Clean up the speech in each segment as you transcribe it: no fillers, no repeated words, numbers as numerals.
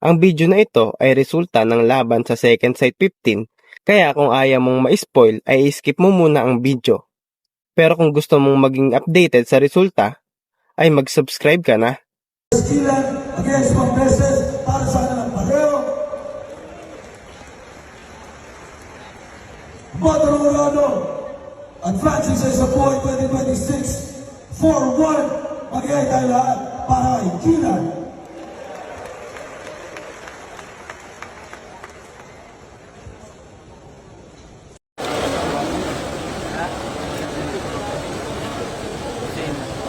Ang video na ito ay resulta ng laban sa Second Sight 15, kaya kung ayaw mong ma-spoil ay skip mo muna ang video. Pero kung gusto mong maging updated sa resulta, ay mag-subscribe ka na. Skilan against Pambeses para sa kanilang pareho. Batarurado advancing sa Isapuay 2026 4-1. Mag-iay tayo lahat para kay Kilan.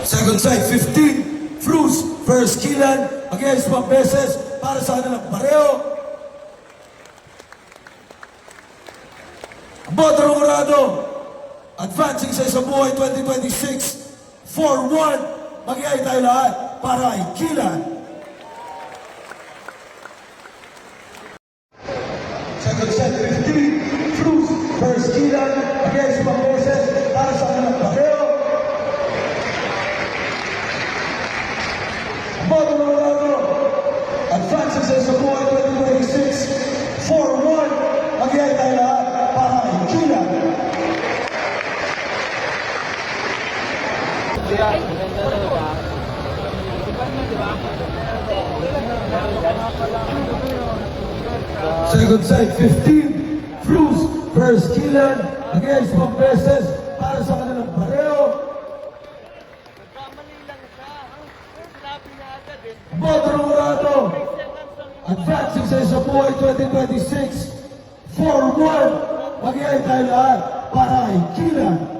Second Sight 15, Fruz versus Kilan against Pambeses para sa kanilang pareho. Batarurado advancing sa Isapuay 2026 4-1. Mag-iay tayo lahat para kay Kilan. Second Sight 15, Fruz versus Kilan against Pambeses para sa kanilang pareho. Batarurado advancing sa Isapuay 2026 4-1. Mag-iay tayo lahat para kay Kilan. Second Sight 15, Fruz versus Kilan against Pambeses para sa kanilang pareho. Batarurado advancing sa Isapuay 2026 4-1. Mag-iay tayo lahat para kay Kilan.